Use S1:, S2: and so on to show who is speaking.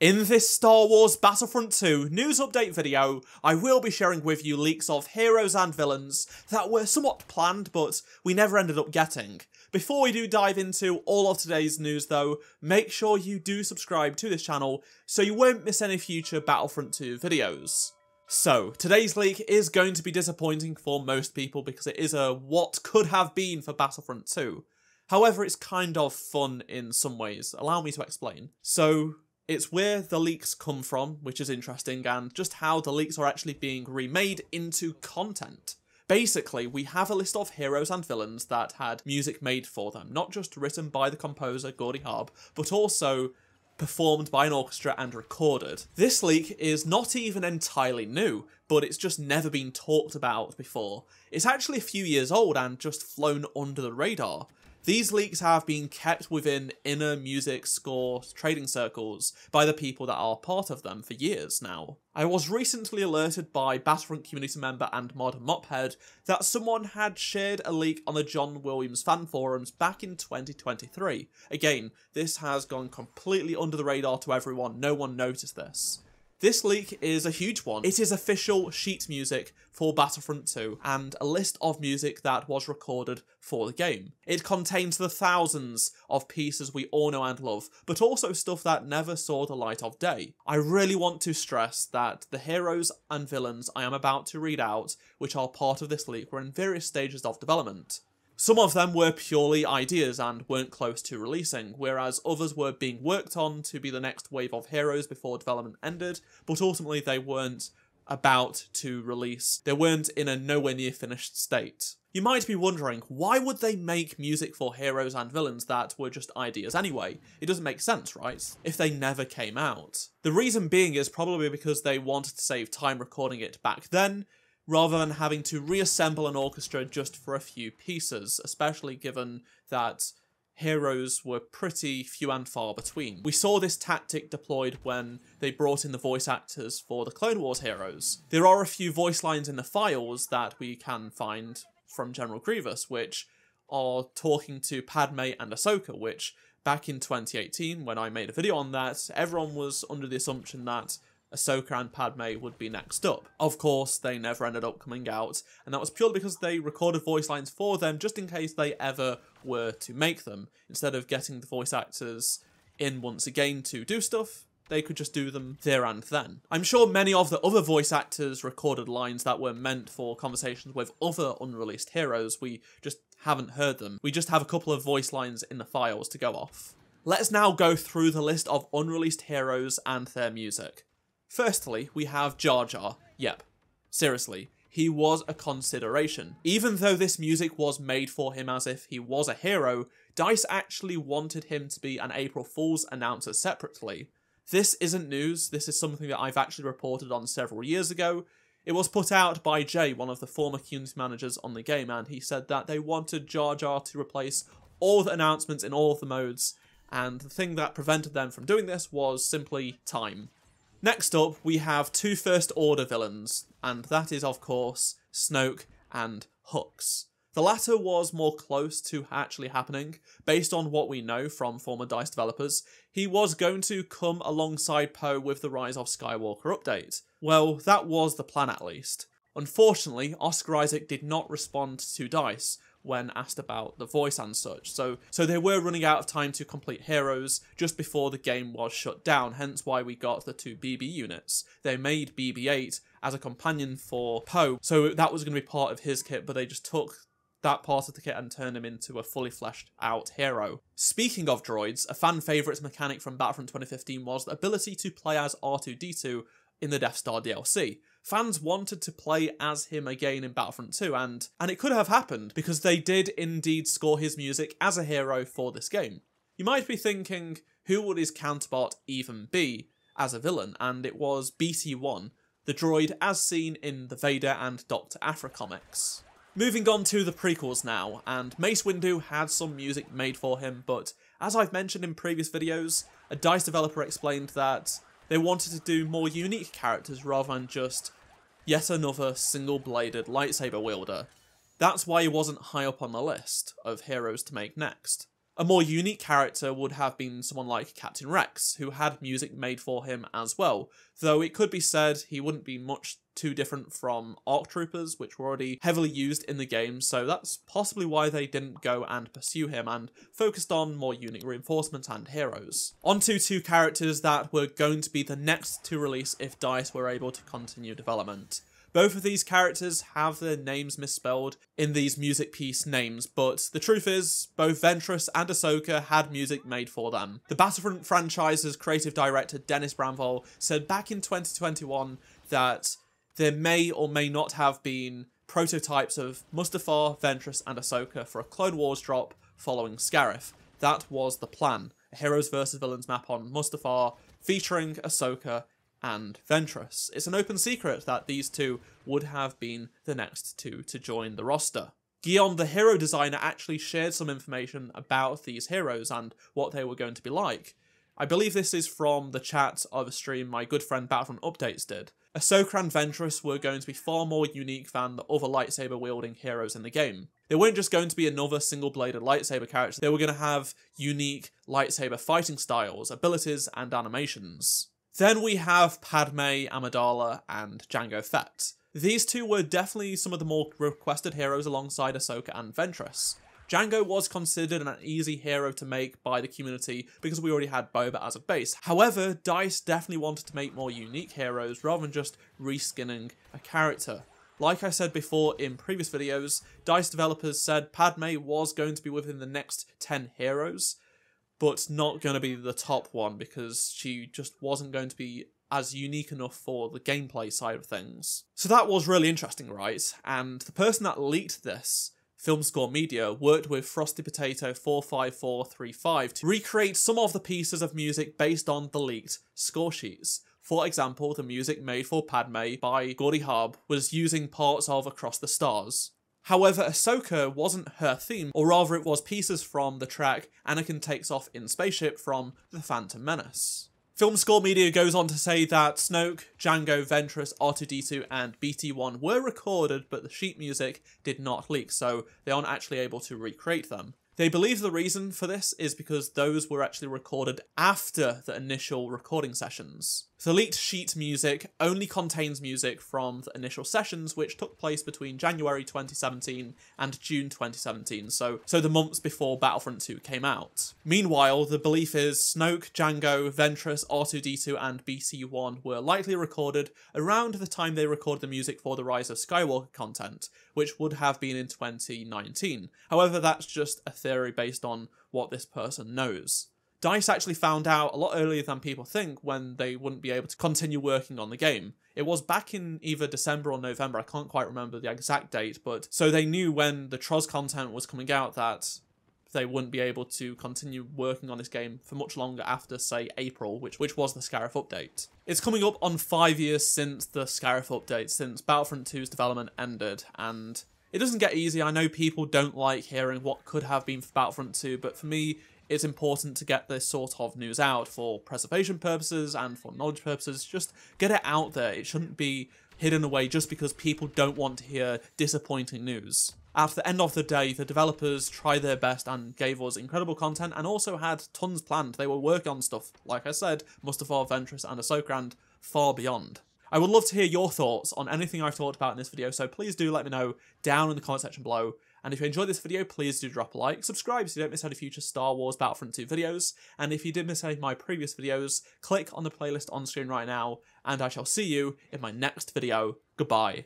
S1: In this Star Wars Battlefront 2 news update video, I will be sharing with you leaks of heroes and villains that were somewhat planned but we never ended up getting. Before we do dive into all of today's news though, make sure you do subscribe to this channel so you won't miss any future Battlefront 2 videos. So, today's leak is going to be disappointing for most people because it is a what could have been for Battlefront 2. However, it's kind of fun in some ways. Allow me to explain. So, it's where the leaks come from, which is interesting, and just how the leaks are actually being remade into content. Basically, we have a list of heroes and villains that had music made for them, not just written by the composer Gordy Harb, but also performed by an orchestra and recorded. This leak is not even entirely new, but it's just never been talked about before. It's actually a few years old and just flown under the radar. These leaks have been kept within inner music score trading circles by the people that are part of them for years now. I was recently alerted by Battlefront community member and mod Mophead that someone had shared a leak on the John Williams fan forums back in 2023. Again, this has gone completely under the radar to everyone, no one noticed this. This leak is a huge one. It is official sheet music for Battlefront 2 and a list of music that was recorded for the game. It contains the thousands of pieces we all know and love, but also stuff that never saw the light of day. I really want to stress that the heroes and villains I am about to read out, which are part of this leak, were in various stages of development. Some of them were purely ideas and weren't close to releasing, whereas others were being worked on to be the next wave of heroes before development ended, but ultimately they weren't about to release. They weren't in a nowhere near finished state. You might be wondering, why would they make music for heroes and villains that were just ideas anyway? It doesn't make sense, right? If they never came out. The reason being is probably because they wanted to save time recording it back then, rather than having to reassemble an orchestra just for a few pieces, especially given that heroes were pretty few and far between. We saw this tactic deployed when they brought in the voice actors for the Clone Wars heroes. There are a few voice lines in the files that we can find from General Grievous, which are talking to Padme and Ahsoka, which back in 2018, when I made a video on that, everyone was under the assumption that Ahsoka and Padme would be next up. Of course, they never ended up coming out, and that was purely because they recorded voice lines for them just in case they ever were to make them. Instead of getting the voice actors in once again to do stuff, they could just do them there and then. I'm sure many of the other voice actors recorded lines that were meant for conversations with other unreleased heroes. We just haven't heard them. We just have a couple of voice lines in the files to go off. Let's now go through the list of unreleased heroes and their music. Firstly, we have Jar Jar. Yep, seriously, he was a consideration. Even though this music was made for him as if he was a hero, DICE actually wanted him to be an April Fool's announcer separately. This isn't news, this is something that I've actually reported on several years ago. It was put out by Jay, one of the former community managers on the game, and he said that they wanted Jar Jar to replace all the announcements in all of the modes, and the thing that prevented them from doing this was simply time. Next up, we have two First Order villains, and that is, of course, Snoke and Hux. The latter was more close to actually happening. Based on what we know from former DICE developers, he was going to come alongside Poe with the Rise of Skywalker update. Well, that was the plan at least. Unfortunately, Oscar Isaac did not respond to DICE when asked about the voice and such, so they were running out of time to complete Heroes just before the game was shut down, hence why we got the two BB units. They made BB-8 as a companion for Poe, so that was going to be part of his kit, but they just took that part of the kit and turned him into a fully fleshed out hero. Speaking of droids, a fan favourite mechanic from Battlefront 2015 was the ability to play as R2-D2 in the Death Star DLC. Fans wanted to play as him again in Battlefront 2, and it could have happened, because they did indeed score his music as a hero for this game. You might be thinking, who would his counterpart even be as a villain? And it was BT-1, the droid as seen in the Vader and Dr. Aphra comics. Moving on to the prequels now, and Mace Windu had some music made for him, but as I've mentioned in previous videos, a DICE developer explained that they wanted to do more unique characters rather than just yet another single-bladed lightsaber wielder. That's why he wasn't high up on the list of heroes to make next. A more unique character would have been someone like Captain Rex, who had music made for him as well, though it could be said he wouldn't be much too different from ARC Troopers, which were already heavily used in the game, so that's possibly why they didn't go and pursue him and focused on more unique reinforcement and heroes. On to two characters that were going to be the next to release if DICE were able to continue development. Both of these characters have their names misspelled in these music piece names, but the truth is, both Ventress and Ahsoka had music made for them. The Battlefront franchise's creative director Dennis Bramwell said back in 2021 that there may or may not have been prototypes of Mustafar, Ventress and Ahsoka for a Clone Wars drop following Scarif. That was the plan, a Heroes vs Villains map on Mustafar featuring Ahsoka and Ventress. It's an open secret that these two would have been the next two to join the roster. Guion, the hero designer, actually shared some information about these heroes and what they were going to be like. I believe this is from the chat of a stream my good friend Battlefront Updates did. Ahsoka and Ventress were going to be far more unique than the other lightsaber-wielding heroes in the game. They weren't just going to be another single-bladed lightsaber character, they were going to have unique lightsaber fighting styles, abilities, and animations. Then we have Padme Amidala and Jango Fett. These two were definitely some of the more requested heroes alongside Ahsoka and Ventress. Jango was considered an easy hero to make by the community because we already had Boba as a base. However, DICE definitely wanted to make more unique heroes rather than just reskinning a character. Like I said before in previous videos, DICE developers said Padme was going to be within the next 10 heroes, but not going to be the top one because she just wasn't going to be as unique enough for the gameplay side of things. So that was really interesting, right? And the person that leaked this, Film Score Media, worked with Frosty Potato 45435 to recreate some of the pieces of music based on the leaked score sheets. For example, the music made for Padme by Gordy Harb was using parts of Across the Stars. However, Ahsoka wasn't her theme, or rather it was pieces from the track Anakin Takes Off in Spaceship from The Phantom Menace. Film Score Media goes on to say that Snoke, Jango, Ventress, R2-D2 and BT-1 were recorded, but the sheet music did not leak, so they aren't actually able to recreate them. They believe the reason for this is because those were actually recorded after the initial recording sessions. The leaked sheet music only contains music from the initial sessions, which took place between January 2017 and June 2017, so the months before Battlefront 2 came out. Meanwhile, the belief is Snoke, Jango, Ventress, R2-D2 and BT-1 were likely recorded around the time they recorded the music for the Rise of Skywalker content, which would have been in 2019. However, that's just a theory based on what this person knows. DICE actually found out a lot earlier than people think when they wouldn't be able to continue working on the game. It was back in either December or November, I can't quite remember the exact date, but so they knew when the TROS content was coming out that they wouldn't be able to continue working on this game for much longer after, say, April, which was the Scarif update. It's coming up on 5 years since the Scarif update, since Battlefront 2's development ended, and it doesn't get easy. I know people don't like hearing what could have been for Battlefront 2, but for me, it's important to get this sort of news out for preservation purposes and for knowledge purposes. Just get it out there. It shouldn't be hidden away just because people don't want to hear disappointing news. At the end of the day, the developers tried their best and gave us incredible content and also had tons planned. They were working on stuff, like I said, Mustafar, Ventress and Ahsoka and far beyond. I would love to hear your thoughts on anything I've talked about in this video, so please do let me know down in the comment section below. And if you enjoyed this video, please do drop a like, subscribe so you don't miss any future Star Wars Battlefront 2 videos, and if you did miss any of my previous videos, click on the playlist on screen right now, and I shall see you in my next video. Goodbye.